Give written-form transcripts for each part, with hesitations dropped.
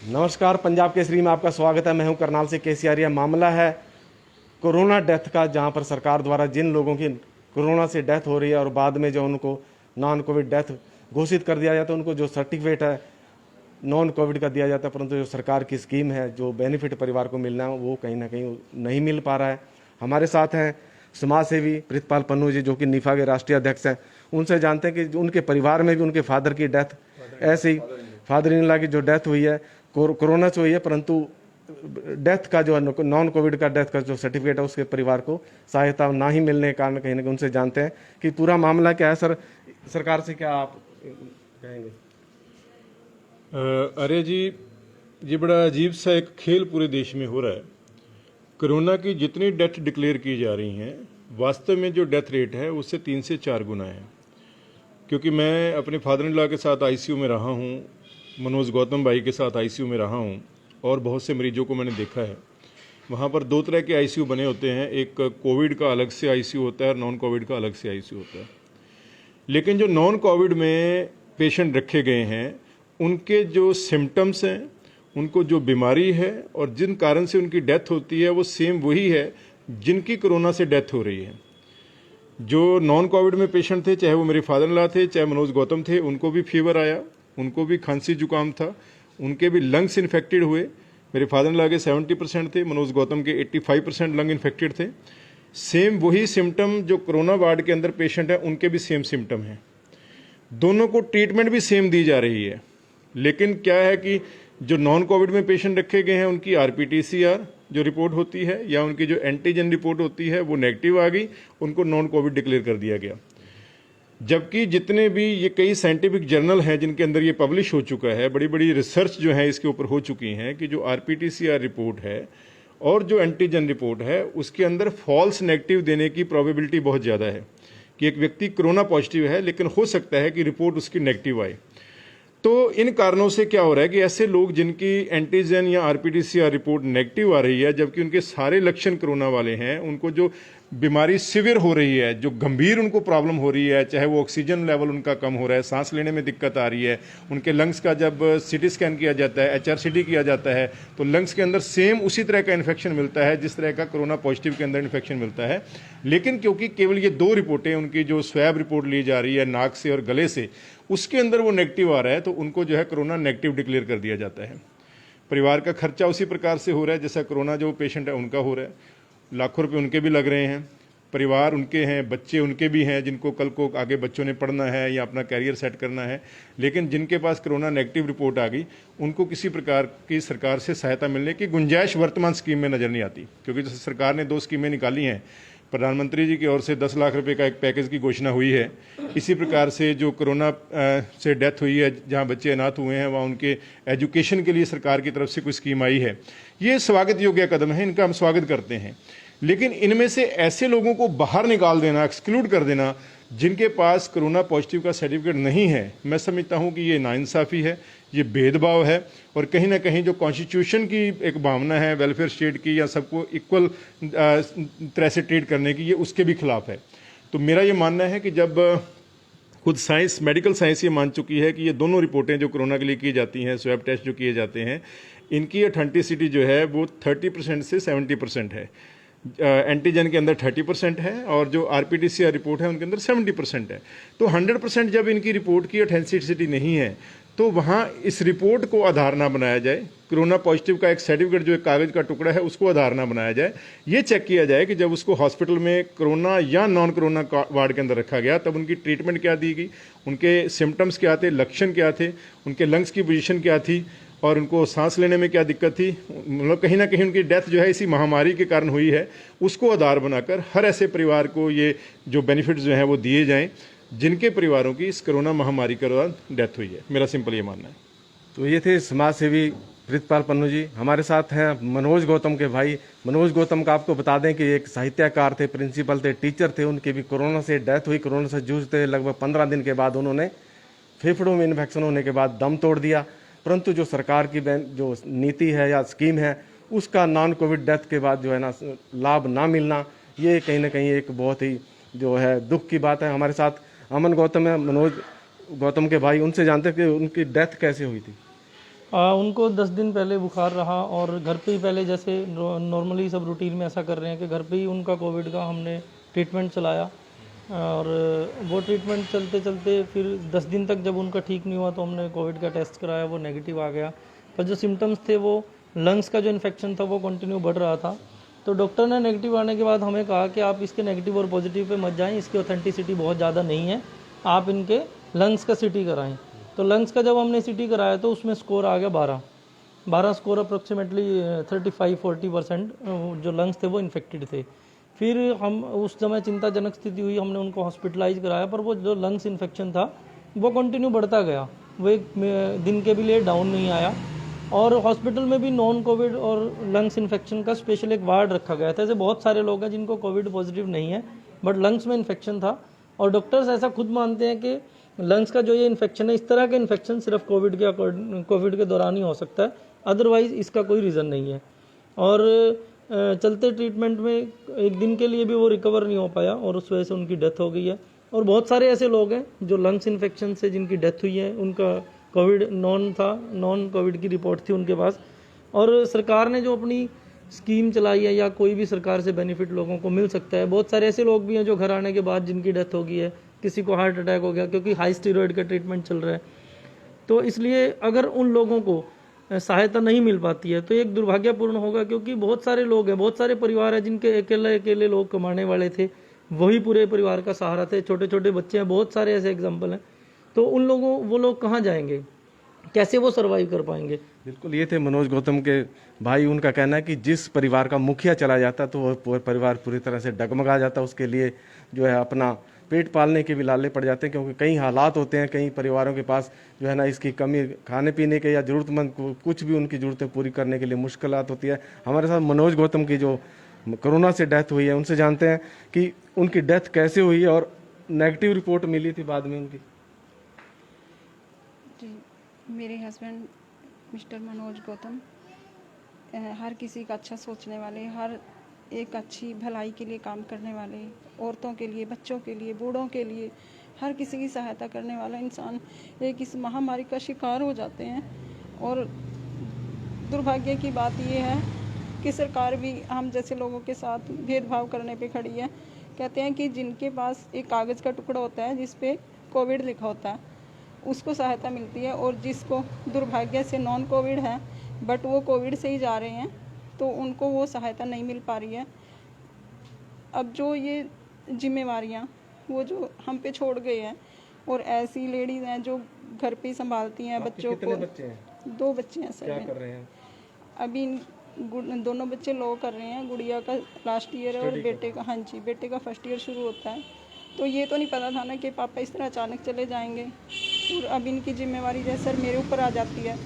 नमस्कार, पंजाब केसरी में आपका स्वागत है। मैं हूं करनाल से केसी आर्या। मामला है कोरोना डेथ का, जहां पर सरकार द्वारा जिन लोगों की कोरोना से डेथ हो रही है और बाद में जो उनको नॉन कोविड डेथ घोषित कर दिया जाता है, उनको जो सर्टिफिकेट है नॉन कोविड का दिया जाता है, परंतु जो सरकार की स्कीम है, जो बेनिफिट परिवार को मिलना है, वो कहीं ना कहीं नहीं मिल पा रहा है। हमारे साथ हैं समाज सेवी प्रीतपाल पन्नू जी, जो कि निफा के राष्ट्रीय अध्यक्ष हैं। उनसे जानते हैं कि उनके परिवार में भी उनके फादर की डेथ, ऐसे ही फादर इन लॉ की जो डेथ हुई है कोरोना से हुई है, परंतु डेथ का जो नॉन कोविड का डेथ का जो सर्टिफिकेट है, उसके परिवार को सहायता ना ही मिलने के कारण कहीं ना कहीं उनसे जानते हैं कि पूरा मामला क्या है। सर, सरकार से क्या आप कहेंगे? अरे जी, ये बड़ा अजीब सा एक खेल पूरे देश में हो रहा है। कोरोना की जितनी डेथ डिक्लेयर की जा रही हैं, वास्तव में जो डेथ रेट है उससे 3 से 4 गुना है। क्योंकि मैं अपने फादर इन लॉ के साथ आईसीयू में रहा हूँ, मनोज गौतम भाई के साथ आईसीयू में रहा हूँ, और बहुत से मरीजों को मैंने देखा है। वहाँ पर 2 तरह के आईसीयू बने होते हैं, एक कोविड का अलग से आईसीयू होता है और नॉन कोविड का अलग से आईसीयू होता है। लेकिन जो नॉन कोविड में पेशेंट रखे गए हैं, उनके जो सिम्टम्स हैं, उनको जो बीमारी है और जिन कारण से उनकी डेथ होती है, वो सेम वही है जिनकी कोरोना से डेथ हो रही है। जो नॉन कोविड में पेशेंट थे, चाहे वो मेरे फादर इन लॉ थे, चाहे मनोज गौतम थे, उनको भी फीवर आया, उनको भी खांसी जुकाम था, उनके भी लंग्स इन्फेक्टेड हुए। मेरे फादर इन लॉ के 70% थे, मनोज गौतम के 85% लंग इन्फेक्टेड थे। सेम वही सिम्टम जो कोरोना वार्ड के अंदर पेशेंट है, उनके भी सेम सिम्टम हैं। दोनों को ट्रीटमेंट भी सेम दी जा रही है। लेकिन क्या है कि जो नॉन कोविड में पेशेंट रखे गए हैं, उनकी आरपीटीसीआर जो रिपोर्ट होती है या उनकी जो एंटीजन रिपोर्ट होती है, वो नेगेटिव आ गई, उनको नॉन कोविड डिक्लेयर कर दिया गया। जबकि जितने भी ये कई साइंटिफिक जर्नल हैं जिनके अंदर ये पब्लिश हो चुका है, बड़ी बड़ी रिसर्च जो है इसके ऊपर हो चुकी हैं कि जो आरपीटीसीआर रिपोर्ट है और जो एंटीजन रिपोर्ट है, उसके अंदर फॉल्स नेगेटिव देने की प्रोबेबिलिटी बहुत ज़्यादा है कि एक व्यक्ति कोरोना पॉजिटिव है, लेकिन हो सकता है कि रिपोर्ट उसकी नेगेटिव आए। तो इन कारणों से क्या हो रहा है कि ऐसे लोग जिनकी एंटीजन या आरपीटीसीआर रिपोर्ट नेगेटिव आ रही है, जबकि उनके सारे लक्षण कोरोना वाले हैं, उनको जो बीमारी सिवियर हो रही है, जो गंभीर उनको प्रॉब्लम हो रही है, चाहे वो ऑक्सीजन लेवल उनका कम हो रहा है, सांस लेने में दिक्कत आ रही है, उनके लंग्स का जब सीटी स्कैन किया जाता है, एचआरसीटी किया जाता है, तो लंग्स के अंदर सेम उसी तरह का इन्फेक्शन मिलता है जिस तरह का कोरोना पॉजिटिव के अंदर इन्फेक्शन मिलता है। लेकिन क्योंकि केवल ये 2 रिपोर्टें, उनकी जो स्वैब रिपोर्ट ली जा रही है नाक से और गले से, उसके अंदर वो नेगेटिव आ रहा है, तो उनको जो है कोरोना नेगेटिव डिक्लेयर कर दिया जाता है। परिवार का खर्चा उसी प्रकार से हो रहा है जैसा कोरोना जो पेशेंट है उनका हो रहा है। लाखों रुपए उनके भी लग रहे हैं, परिवार उनके हैं, बच्चे उनके भी हैं जिनको कल को आगे बच्चों ने पढ़ना है या अपना कैरियर सेट करना है। लेकिन जिनके पास कोरोना नेगेटिव रिपोर्ट आ गई, उनको किसी प्रकार की सरकार से सहायता मिलने की गुंजाइश वर्तमान स्कीम में नज़र नहीं आती। क्योंकि जैसे सरकार ने 2 स्कीमें निकाली हैं, प्रधानमंत्री जी की ओर से 10 लाख रुपए का एक पैकेज की घोषणा हुई है। इसी प्रकार से जो कोरोना से डेथ हुई है, जहां बच्चे अनाथ हुए हैं, वहाँ उनके एजुकेशन के लिए सरकार की तरफ से कोई स्कीम आई है। ये स्वागत योग्य कदम है, इनका हम स्वागत करते हैं। लेकिन इनमें से ऐसे लोगों को बाहर निकाल देना, एक्सक्लूड कर देना, जिनके पास कोरोना पॉजिटिव का सर्टिफिकेट नहीं है, मैं समझता हूं कि ये नाइंसाफ़ी है, ये भेदभाव है, और कहीं ना कहीं जो कॉन्स्टिट्यूशन की एक भावना है वेलफेयर स्टेट की या सबको इक्वल तरह से ट्रीट करने की, ये उसके भी खिलाफ है। तो मेरा ये मानना है कि जब खुद साइंस, मेडिकल साइंस ये मान चुकी है कि ये दोनों रिपोर्टें जो कोरोना के लिए की जाती हैं, स्वैब टेस्ट जो किए जाते हैं, इनकी ऑथेंटिसिटी जो है वो 30% से 70% है। एंटीजन के अंदर 30% है और जो आरपीटीसीआर रिपोर्ट है उनके अंदर 70% है। तो 100% जब इनकी रिपोर्ट की ऑथेंटिसिटी नहीं है, तो वहाँ इस रिपोर्ट को आधार ना बनाया जाए, कोरोना पॉजिटिव का एक सर्टिफिकेट जो एक कागज़ का टुकड़ा है उसको आधार ना बनाया जाए। ये चेक किया जाए कि जब उसको हॉस्पिटल में कोरोना या नॉन कोरोना वार्ड के अंदर रखा गया, तब उनकी ट्रीटमेंट क्या दी गई, उनके सिम्टम्स क्या थे, लक्षण क्या थे, उनके लंग्स की पोजीशन क्या थी, और उनको सांस लेने में क्या दिक्कत थी, मतलब कहीं ना कहीं उनकी डेथ जो है इसी महामारी के कारण हुई है, उसको आधार बनाकर हर ऐसे परिवार को ये जो बेनिफिट्स जो हैं वो दिए जाएं जिनके परिवारों की इस कोरोना महामारी के दौरान डेथ हुई है। मेरा सिंपल ये मानना है। तो ये थे समाज सेवी प्रीतपाल पन्नू जी। हमारे साथ हैं मनोज गौतम के भाई। मनोज गौतम का आपको बता दें कि एक साहित्यकार थे, प्रिंसिपल थे, टीचर थे। उनकी भी कोरोना से डेथ हुई। कोरोना से जूझते लगभग 15 दिन के बाद उन्होंने फेफड़ों में इन्फेक्शन होने के बाद दम तोड़ दिया। परंतु जो सरकार की जो नीति है या स्कीम है, उसका नॉन कोविड डेथ के बाद जो है ना लाभ ना मिलना, ये कहीं ना कहीं एक बहुत ही जो है दुख की बात है। हमारे साथ अमन गौतम है, मनोज गौतम के भाई। उनसे जानते हैं कि उनकी डेथ कैसे हुई थी। उनको 10 दिन पहले बुखार रहा और घर पे ही पहले जैसे नॉर्मली सब रूटीन में ऐसा कर रहे हैं कि घर पे ही उनका कोविड का हमने ट्रीटमेंट चलाया और वो ट्रीटमेंट चलते चलते फिर 10 दिन तक जब उनका ठीक नहीं हुआ तो हमने कोविड का टेस्ट कराया, वो नेगेटिव आ गया। पर जो सिम्टम्स थे वो लंग्स का जो इन्फेक्शन था वो कंटिन्यू बढ़ रहा था। तो डॉक्टर ने नेगेटिव आने के बाद हमें कहा कि आप इसके नेगेटिव और पॉजिटिव पे मत जाएं, इसकी ऑथेंटिसिटी बहुत ज़्यादा नहीं है, आप इनके लंग्स का सीटी कराएं। तो लंग्स का जब हमने सीटी कराया तो उसमें स्कोर आ गया 12 स्कोर अप्रोक्सीमेटली 35-40% जो लंग्स थे वो इन्फेक्टेड थे। फिर हम उस समय चिंताजनक स्थिति हुई, हमने उनको हॉस्पिटलाइज कराया, पर वो जो लंग्स इन्फेक्शन था वो कंटिन्यू बढ़ता गया, वो एक दिन के भी लिए डाउन नहीं आया। और हॉस्पिटल में भी नॉन कोविड और लंग्स इन्फेक्शन का स्पेशल एक वार्ड रखा गया था। ऐसे बहुत सारे लोग हैं जिनको कोविड पॉजिटिव नहीं है बट लंग्स में इन्फेक्शन था, और डॉक्टर्स ऐसा खुद मानते हैं कि लंग्स का जो ये इन्फेक्शन है, इस तरह का इन्फेक्शन सिर्फ कोविड के दौरान ही हो सकता है, अदरवाइज इसका कोई रीज़न नहीं है। और चलते ट्रीटमेंट में एक दिन के लिए भी वो रिकवर नहीं हो पाया और उस वजह से उनकी डेथ हो गई है। और बहुत सारे ऐसे लोग हैं जो लंग्स इन्फेक्शन से जिनकी डेथ हुई है, उनका कोविड नॉन कोविड की रिपोर्ट थी उनके पास। और सरकार ने जो अपनी स्कीम चलाई है या कोई भी सरकार से बेनिफिट लोगों को मिल सकता है, बहुत सारे ऐसे लोग भी हैं जो घर आने के बाद जिनकी डेथ हो गई है, किसी को हार्ट अटैक हो गया क्योंकि हाई स्टीरॉयड का ट्रीटमेंट चल रहा है। तो इसलिए अगर उन लोगों को सहायता नहीं मिल पाती है तो एक दुर्भाग्यपूर्ण होगा, क्योंकि बहुत सारे लोग हैं, बहुत सारे परिवार हैं जिनके अकेले लोग कमाने वाले थे, वही पूरे परिवार का सहारा थे, छोटे छोटे बच्चे हैं, बहुत सारे ऐसे एग्जाम्पल हैं। तो वो लोग कहाँ जाएंगे, कैसे वो सर्वाइव कर पाएंगे? बिल्कुल, ये थे मनोज गौतम के भाई। उनका कहना है कि जिस परिवार का मुखिया चला जाता तो वह परिवार पूरी तरह से डगमगा जाता, उसके लिए जो है अपना पेट पालने के भी लाले पड़ जाते हैं, क्योंकि कई हालात होते हैं, कई परिवारों के पास जो है ना इसकी कमी, खाने पीने के या ज़रूरतमंद कुछ भी उनकी ज़रूरतें पूरी करने के लिए मुश्किलात होती है। हमारे साथ मनोज गौतम की जो कोरोना से डेथ हुई है उनसे जानते हैं कि उनकी डेथ कैसे हुई है और नेगेटिव रिपोर्ट मिली थी बाद में उनकी। जी, मेरे हस्बैंड मिस्टर मनोज गौतम हर किसी का अच्छा सोचने वाले, हर एक अच्छी भलाई के लिए काम करने वाले, औरतों के लिए, बच्चों के लिए, बूढ़ों के लिए, हर किसी की सहायता करने वाला इंसान एक इस महामारी का शिकार हो जाते हैं। और दुर्भाग्य की बात यह है कि सरकार भी हम जैसे लोगों के साथ भेदभाव करने पे खड़ी है। कहते हैं कि जिनके पास एक कागज़ का टुकड़ा होता है जिस पे कोविड लिखा होता है उसको सहायता मिलती है, और जिसको दुर्भाग्य से नॉन कोविड है बट वो कोविड से ही जा रहे हैं तो उनको वो सहायता नहीं मिल पा रही है। अब जो ये जिम्मेवारियाँ वो जो हम पे छोड़ गए हैं, और ऐसी लेडीज़ हैं जो घर पे ही संभालती हैं बच्चों को। बच्चे हैं? 2 बच्चे हैं सर। क्या कर रहे हैं अभी दोनों बच्चे लॉ कर रहे हैं, गुड़िया का लास्ट ईयर है और बेटे का, हाँ जी, बेटे का फर्स्ट ईयर शुरू होता है। तो ये तो नहीं पता था ना कि पापा इस तरह अचानक चले जाएंगे, और अब इनकी जिम्मेवारी जैसे सर मेरे ऊपर आ जाती है।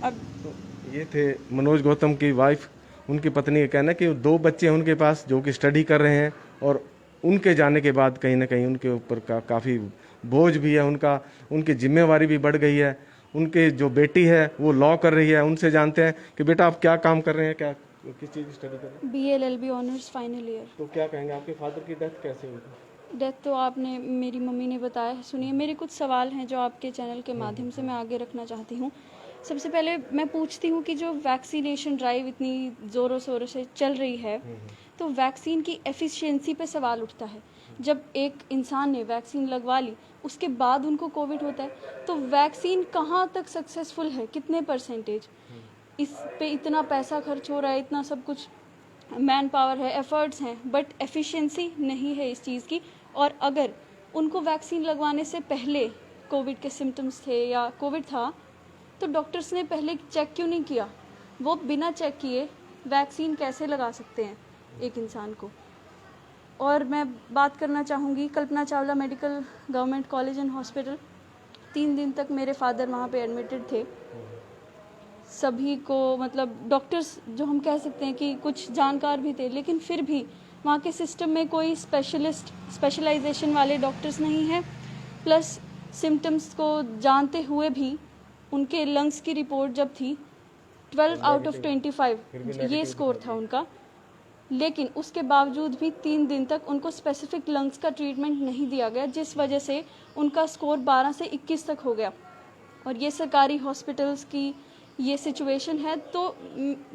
अब तो ये थे मनोज गौतम की वाइफ, उनकी पत्नी का कहना है कि 2 बच्चे हैं उनके पास जो कि स्टडी कर रहे हैं, और उनके जाने के बाद कहीं ना कहीं उनके ऊपर काफ़ी बोझ भी है, उनकी जिम्मेवारी भी बढ़ गई है। उनके जो बेटी है वो लॉ कर रही है, उनसे जानते हैं कि बेटा आप क्या काम कर रहे हैं, क्या किस चीज़ की स्टडी कर रहे हैं? BA LLB honours final year. तो क्या कहेंगे, आपके फादर की डेथ कैसे हुई? डेथ तो आपने, मेरी मम्मी ने बताया। सुनिए, मेरे कुछ सवाल हैं जो आपके चैनल के माध्यम से मैं आगे रखना चाहती हूँ। सबसे पहले मैं पूछती हूँ कि जो वैक्सीनेशन ड्राइव इतनी ज़ोरों शोरों से चल रही है, तो वैक्सीन की एफिशिएंसी पे सवाल उठता है। जब एक इंसान ने वैक्सीन लगवा ली उसके बाद उनको कोविड होता है, तो वैक्सीन कहाँ तक सक्सेसफुल है, कितने %? इस पे इतना पैसा खर्च हो रहा है, इतना सब कुछ मैन पावर है, एफर्ट्स हैं, बट एफिशिएंसी नहीं है इस चीज़ की। और अगर उनको वैक्सीन लगवाने से पहले कोविड के सिम्टम्स थे या कोविड था, तो डॉक्टर्स ने पहले चेक क्यों नहीं किया? वो बिना चेक किए वैक्सीन कैसे लगा सकते हैं एक इंसान को? और मैं बात करना चाहूँगी Kalpana Chawla medical government college and hospital. 3 दिन तक मेरे फादर वहाँ पे एडमिटेड थे। सभी को, मतलब डॉक्टर्स जो हम कह सकते हैं कि कुछ जानकार भी थे, लेकिन फिर भी वहाँ के सिस्टम में कोई स्पेशलाइजेशन वाले डॉक्टर्स नहीं हैं। प्लस सिम्टम्स को जानते हुए भी उनके लंग्स की रिपोर्ट जब थी 12 आउट ऑफ 25 ये स्कोर था उनका, लेकिन उसके बावजूद भी 3 दिन तक उनको स्पेसिफिक लंग्स का ट्रीटमेंट नहीं दिया गया, जिस वजह से उनका स्कोर 12 से 21 तक हो गया। और ये सरकारी हॉस्पिटल्स की ये सिचुएशन है, तो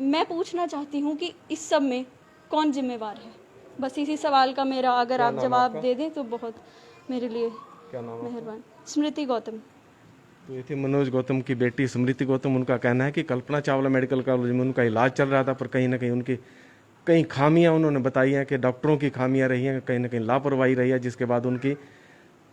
मैं पूछना चाहती हूँ कि इस सब में कौन जिम्मेवार है। बस इसी सवाल का मेरा अगर आप जवाब दे दें तो बहुत मेरे लिए क्या नाम है? मेहरबान। स्मृति गौतम। तो ये थी मनोज गौतम की बेटी स्मृति गौतम। उनका कहना है कि कल्पना चावला मेडिकल कॉलेज में उनका इलाज चल रहा था, पर कहीं ना कहीं उनकी कई खामियां उन्होंने बताई हैं कि डॉक्टरों की खामियां रही हैं, कहीं ना कहीं लापरवाही रही है, जिसके बाद उनकी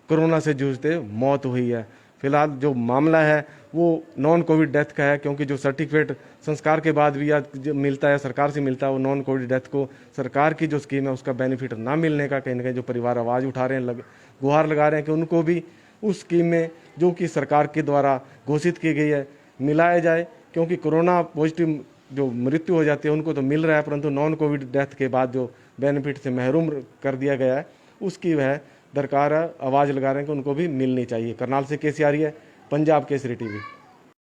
कोरोना से जूझते मौत हुई है। फिलहाल जो मामला है वो नॉन कोविड डेथ का है, क्योंकि जो सर्टिफिकेट संस्कार के बाद भी या जो मिलता है सरकार से मिलता है, वो नॉन कोविड डेथ को सरकार की जो स्कीम है उसका बेनिफिट ना मिलने का कहीं ना कहीं जो परिवार आवाज़ उठा रहे हैं, गुहार लगा रहे हैं कि उनको भी उस स्कीम में जो कि सरकार के द्वारा घोषित की गई है मिलाया जाए, क्योंकि कोरोना पॉजिटिव जो मृत्यु हो जाती है उनको तो मिल रहा है, परंतु नॉन कोविड डेथ के बाद जो बेनिफिट से महरूम कर दिया गया है उसकी वह दरकार आवाज़ लगा रहे हैं कि उनको भी मिलनी चाहिए। करनाल से केसी आर्य, पंजाब केसरी टीवी।